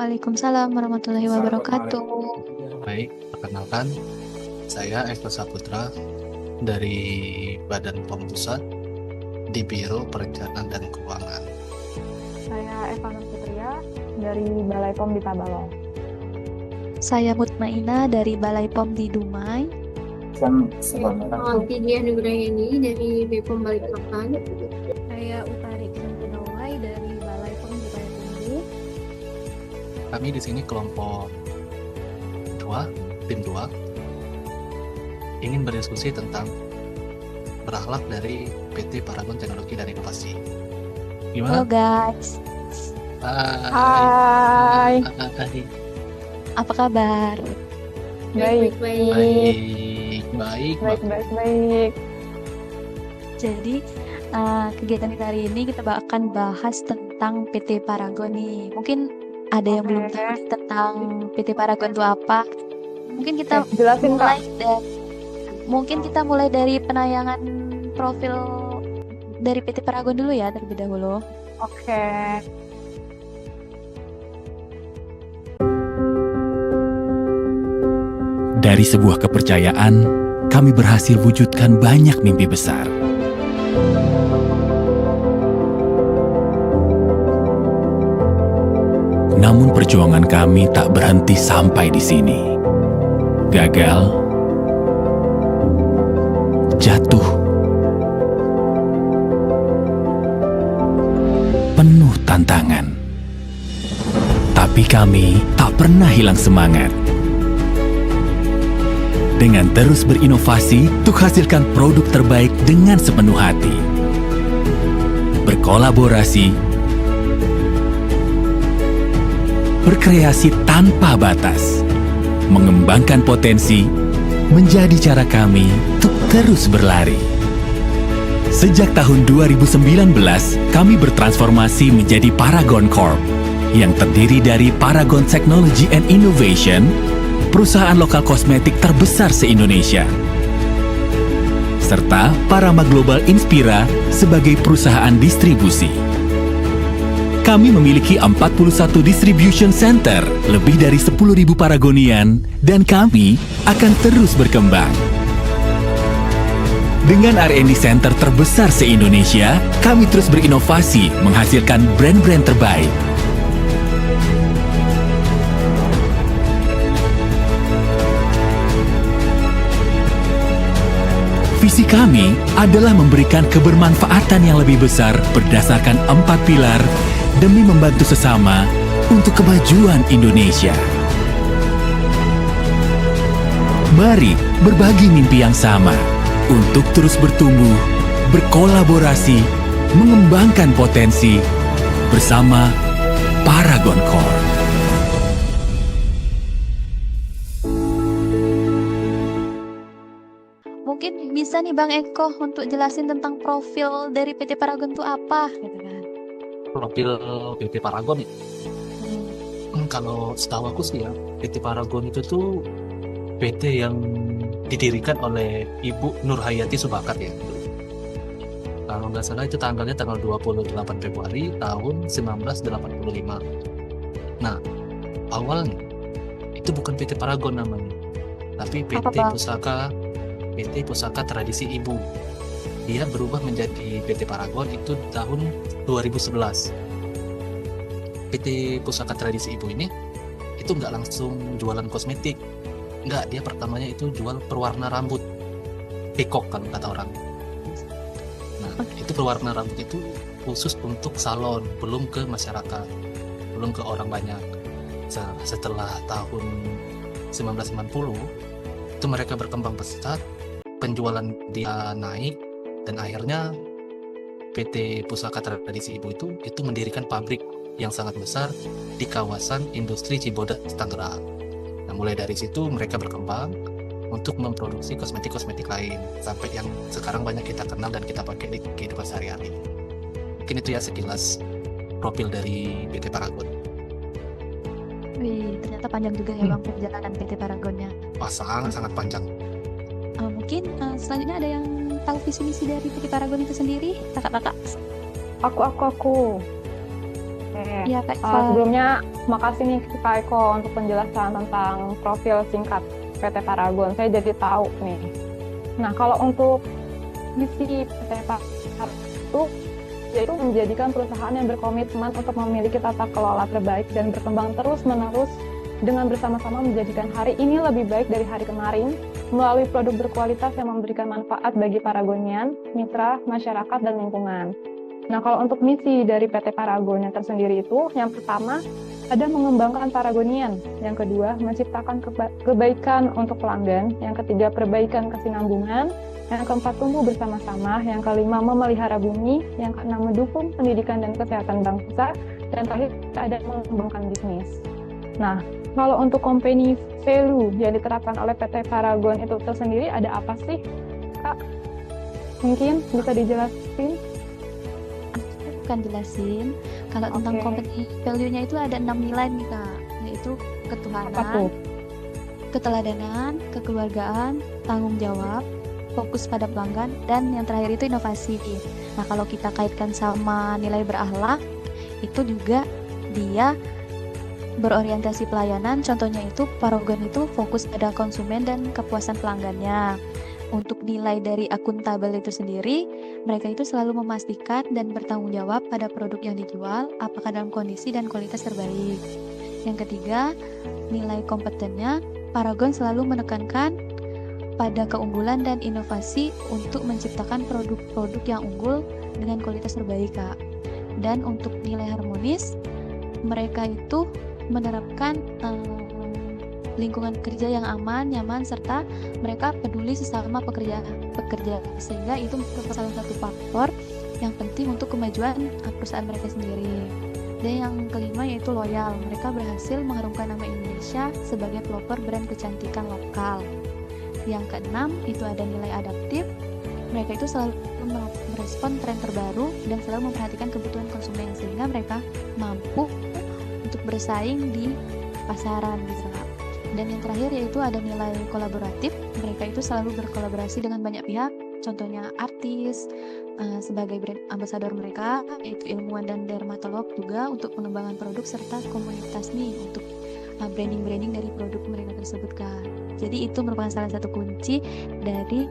Waalaikumsalam warahmatullahi wabarakatuh. Baik, perkenalkan, saya Eko Saputra dari Badan POM Pusat di Biro Perencanaan dan Keuangan. Saya Eva Nurputria dari Balai POM di Tabalong. Saya Mutmaina dari Balai POM di Dumai. Fidia Nugrayani dari BPOM Balikpapan. Saya Utari Kinawai dari Balai POM di Payakumbuh. Kami di sini kelompok 2, tim 2, ingin berdiskusi tentang berakhlak dari PT Paragon Teknologi dan Inovasi. Halo Gimana? guys, Hai. Hai. apa kabar? Baik. Baik. Jadi kegiatan kita hari ini kita akan bahas tentang PT Paragon nih. Mungkin ada yang belum tahu nih tentang PT Paragon itu apa. Mungkin kita Jelasin Kak. mulai dari penayangan profil dari PT Paragon dulu ya terlebih dahulu. Oke. Dari sebuah kepercayaan, kami berhasil wujudkan banyak mimpi besar. Namun perjuangan kami tak berhenti sampai di sini. Gagal, jatuh, penuh tantangan. Tapi kami tak pernah hilang semangat. Dengan terus berinovasi untuk hasilkan produk terbaik dengan sepenuh hati. Berkolaborasi, berkreasi tanpa batas, mengembangkan potensi, menjadi cara kami untuk terus berlari. Sejak tahun 2019, kami bertransformasi menjadi Paragon Corp, yang terdiri dari Paragon Technology and Innovation, perusahaan lokal kosmetik terbesar se-Indonesia, serta Parama Global Inspira sebagai perusahaan distribusi. Kami memiliki 41 distribution center, lebih dari 10.000 Paragonian, dan kami akan terus berkembang. Dengan R&D center terbesar se-Indonesia, kami terus berinovasi menghasilkan brand-brand terbaik. Visi kami adalah memberikan kebermanfaatan yang lebih besar berdasarkan 4 pilar demi membantu sesama untuk kemajuan Indonesia. Mari berbagi mimpi yang sama untuk terus bertumbuh, berkolaborasi, mengembangkan potensi bersama Paragon Corp. Mungkin bisa nih Bang Eko untuk jelasin tentang profil dari PT Paragon itu apa gitu kan. Profil PT Paragon ya. Kalau setahu aku sih ya, PT Paragon itu tuh PT yang didirikan oleh Ibu Nurhayati Subakat ya. Kalau nggak salah itu tanggalnya tanggal 28 Februari tahun 1985. Nah, awalnya itu bukan PT Paragon namanya, tapi PT Pusaka Tradisi Ibu. Dia berubah menjadi PT Paragon itu tahun 2011. PT Pusaka Tradisi Ibu ini itu nggak langsung jualan kosmetik. Nggak, dia pertamanya itu jual perwarna rambut. Peacock kalau kata orang. Nah, itu perwarna rambut itu khusus untuk salon, belum ke masyarakat, belum ke orang banyak. Setelah tahun 1990, itu mereka berkembang pesat, penjualan dia naik, dan akhirnya PT Pusaka Tradisi Ibu itu mendirikan pabrik yang sangat besar di kawasan industri Cibodas, Tangerang. Nah, mulai dari situ mereka berkembang untuk memproduksi kosmetik-kosmetik lain, sampai yang sekarang banyak kita kenal dan kita pakai di kehidupan sehari-hari. Mungkin itu ya sekilas profil dari PT Paragon. Wih, ternyata panjang juga ya Bang perjalanan PT Paragonnya. Wah, sangat panjang. Mungkin selanjutnya ada yang tahu visi misi dari PT Paragon itu sendiri, kakak-kakak? Aku. Oke. Iya Kak Eva. Sebelumnya, makasih nih Kak Eko untuk penjelasan tentang profil singkat PT Paragon. Saya jadi tahu nih. Nah, kalau untuk misi PT Paragon itu yaitu menjadikan perusahaan yang berkomitmen untuk memiliki tata kelola terbaik dan berkembang terus-menerus dengan bersama-sama menjadikan hari ini lebih baik dari hari kemarin melalui produk berkualitas yang memberikan manfaat bagi Paragonian, mitra, masyarakat, dan lingkungan. Nah, kalau untuk misi dari PT Paragonian tersendiri itu, yang pertama ada mengembangkan Paragonian, yang kedua menciptakan kebaikan untuk pelanggan, yang ketiga perbaikan kesinambungan, yang keempat tumbuh bersama-sama, yang kelima memelihara bumi, yang keenam mendukung pendidikan dan kesehatan bangsa, dan terakhir ada mengembangkan bisnis. Nah, kalau untuk company value yang diterapkan oleh PT Paragon itu tersendiri ada apa sih, Kak? Mungkin bisa dijelasin? Aku akan jelasin. Kalau tentang Oke. company value-nya itu ada 6 nilai nih Kak, yaitu Apa ketuhanan, tuh? keteladanan, kekeluargaan, tanggung jawab, fokus pada pelanggan, dan yang terakhir itu inovasi. Nah, kalau kita kaitkan sama nilai berakhlak, itu juga dia berorientasi pelayanan. Contohnya itu Paragon itu fokus pada konsumen dan kepuasan pelanggannya. Untuk nilai dari akuntabel itu sendiri, mereka itu selalu memastikan dan bertanggung jawab pada produk yang dijual, apakah dalam kondisi dan kualitas terbaik. Yang ketiga, nilai kompetennya, Paragon selalu menekankan pada keunggulan dan inovasi untuk menciptakan produk-produk yang unggul dengan kualitas terbaik, Kak. Dan untuk nilai harmonis, mereka itu menerapkan lingkungan kerja yang aman, nyaman, serta mereka peduli sesama pekerja, sehingga itu merupakan salah satu faktor yang penting untuk kemajuan perusahaan mereka sendiri. Dan yang kelima yaitu loyal. Mereka berhasil mengharumkan nama Indonesia sebagai pelopor brand kecantikan lokal. Yang keenam itu ada nilai adaptif. Mereka itu selalu merespon tren terbaru dan selalu memperhatikan kebutuhan konsumen sehingga mereka mampu untuk bersaing di pasaran gitu. Dan yang terakhir yaitu ada nilai kolaboratif. Mereka itu selalu berkolaborasi dengan banyak pihak, contohnya artis sebagai brand ambassador mereka, yaitu ilmuwan dan dermatolog juga untuk pengembangan produk serta komunitas nih untuk branding dari produk mereka tersebut, Kak. Jadi itu merupakan salah satu kunci dari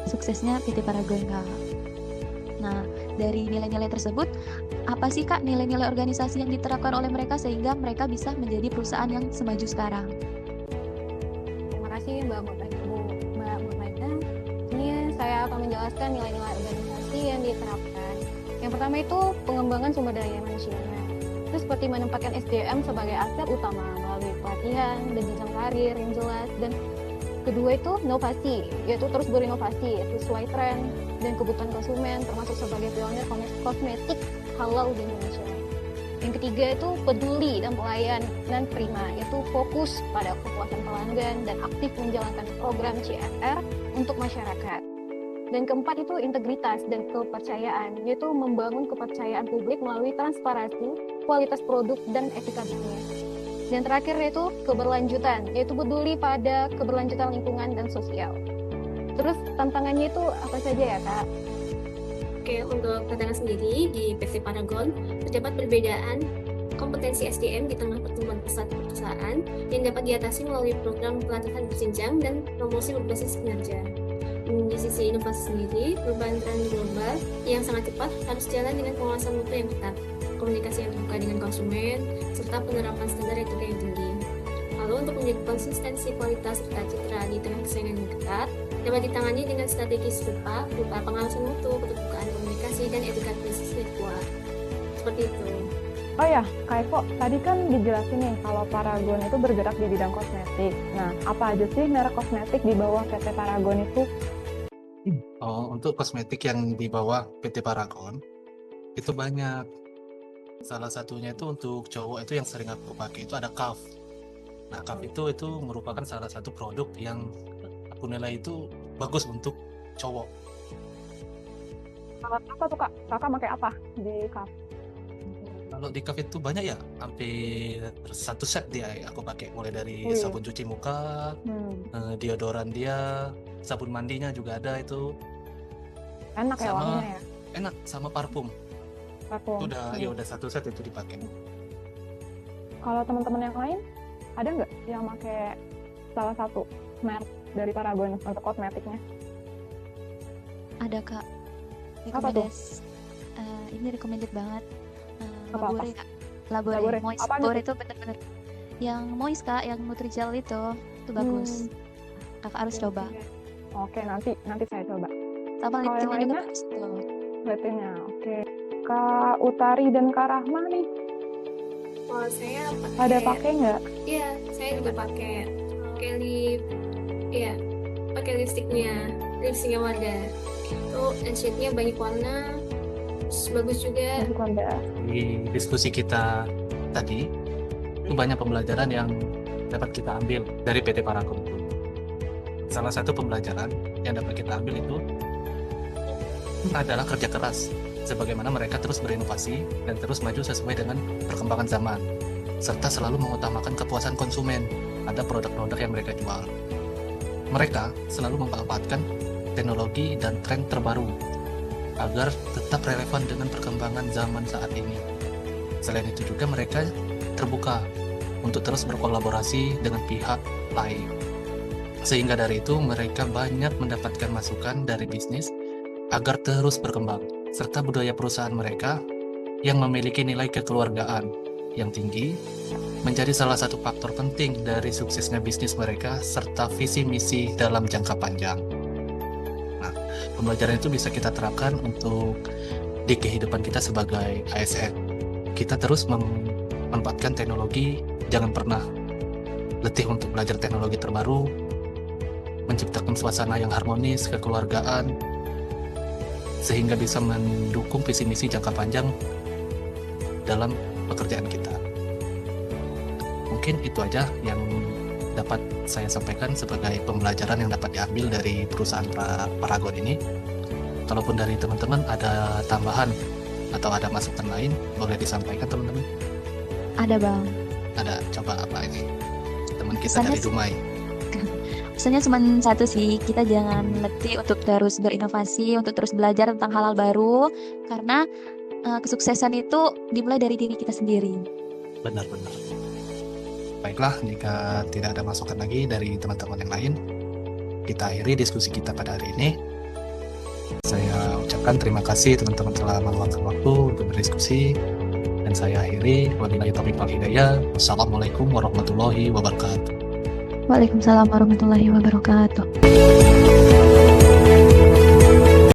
suksesnya PT Paragon, Kak. Nah, dari nilai-nilai tersebut, apa sih Kak nilai-nilai organisasi yang diterapkan oleh mereka sehingga mereka bisa menjadi perusahaan yang semaju sekarang? Terima kasih Mbak Mutmaida. Ini saya akan menjelaskan nilai-nilai organisasi yang diterapkan. Yang pertama itu pengembangan sumber daya manusianya. Itu seperti menempatkan SDM sebagai aset utama melalui pelatihan dan jenjang karir yang jelas. Dan kedua itu inovasi, yaitu terus berinovasi sesuai tren dan kebutuhan konsumen, termasuk sebagai pionir kosmetik halal di Indonesia. Yang ketiga itu peduli dan pelayanan prima, yaitu fokus pada kepuasan pelanggan dan aktif menjalankan program CSR untuk masyarakat. Dan keempat itu integritas dan kepercayaan, yaitu membangun kepercayaan publik melalui transparansi, kualitas produk, dan etika bisnis. Dan terakhir yaitu keberlanjutan, yaitu peduli pada keberlanjutan lingkungan dan sosial. Terus tantangannya itu apa saja ya Kak? Oke, untuk tantangan sendiri di PT Paragon, terdapat perbedaan kompetensi SDM di tengah pertumbuhan pesat perusahaan yang dapat diatasi melalui program pelatihan berjenjang dan promosi berbasis kinerja. Di sisi inovasi sendiri, perubahan tren global yang sangat cepat harus jalan dengan pengawasan mutu yang ketat, komunikasi yang terbuka dengan konsumen, serta penerapan standar etika yang tinggi. Lalu untuk menjaga konsistensi kualitas serta citra di tengah persaingan yang ketat, dapat ditangani dengan strategi serupa berupa pengawasan mutu, keterbukaan komunikasi, dan etika bisnis virtual. Seperti itu. Oh ya, Kak Eko, tadi kan dijelasin nih kalau Paragon itu bergerak di bidang kosmetik. Nah, apa aja sih merek kosmetik di bawah PT Paragon itu? Untuk kosmetik yang di bawah PT Paragon itu banyak. Salah satunya itu untuk cowok itu yang sering aku pakai itu ada Kaf. Nah, Kaf itu merupakan salah satu produk yang aku nilai itu bagus untuk cowok. Apa tuh Kak? Kakak pakai apa di Kaf? Kalau di Kaf itu banyak ya, hampir satu set dia aku pakai, mulai dari Wih. sabun cuci muka, deodoran dia, sabun mandinya juga ada itu. Enak ya Sama- wanginya ya? Enak, sama parfum. Parfum. Udah satu set itu dipakai. Kalau teman-teman yang lain, ada nggak yang pakai salah satu merek dari Paragon untuk kosmetiknya? Ada Kak. Apa tuh? Ini recommended banget. Apa-apa? Labore Kak. Labore. Labore. Moist Apaan Labore itu? itu bener-bener yang moist Kak, yang Nutrijel itu bagus. Kakak harus coba. Oke, nanti saya coba. Sama Kalau yang lip tint-nya juga lainnya? bagus tuh. Liatinnya, oke. Kak Utari dan Kak Rahma nih, Kalau saya pada pakai nggak? Iya, saya juga pakai lip, iya, pakai lipstiknya Wanda. Itu and shade-nya banyak warna, terus bagus juga. Masih Wanda. Di diskusi kita tadi, itu banyak pembelajaran yang dapat kita ambil dari PT Paragon itu. Salah satu pembelajaran yang dapat kita ambil itu adalah kerja keras, sebagaimana mereka terus berinovasi dan terus maju sesuai dengan perkembangan zaman, serta selalu mengutamakan kepuasan konsumen pada produk-produk yang mereka jual. Mereka selalu memanfaatkan teknologi dan tren terbaru agar tetap relevan dengan perkembangan zaman saat ini. Selain itu juga mereka terbuka untuk terus berkolaborasi dengan pihak lain. Sehingga dari itu mereka banyak mendapatkan masukan dari bisnis agar terus berkembang, serta budaya perusahaan mereka yang memiliki nilai kekeluargaan yang tinggi menjadi salah satu faktor penting dari suksesnya bisnis mereka serta visi misi dalam jangka panjang. Nah, pembelajaran itu bisa kita terapkan untuk di kehidupan kita sebagai ASN. Kita terus memanfaatkan teknologi, jangan pernah letih untuk belajar teknologi terbaru, menciptakan suasana yang harmonis, kekeluargaan, sehingga bisa mendukung visi misi jangka panjang dalam pekerjaan kita. Mungkin itu aja yang dapat saya sampaikan sebagai pembelajaran yang dapat diambil dari perusahaan Paragon ini. Kalaupun dari teman-teman ada tambahan atau ada masukan lain, boleh disampaikan teman-teman. Ada Bang. Ada, coba apa ini? Teman kita Pesannya dari Dumai. Pesannya cuma satu sih, kita jangan letih untuk terus berinovasi, untuk terus belajar tentang hal-hal baru, karena kesuksesan itu dimulai dari diri kita sendiri. Benar-benar. Baiklah, jika tidak ada masukan lagi dari teman-teman yang lain, kita akhiri diskusi kita pada hari ini. Saya ucapkan terima kasih teman-teman telah meluangkan waktu untuk berdiskusi, dan saya akhiri. Wabillahi taufiq wal hidayah. Wassalamualaikum warahmatullahi wabarakatuh. Waalaikumsalam warahmatullahi wabarakatuh.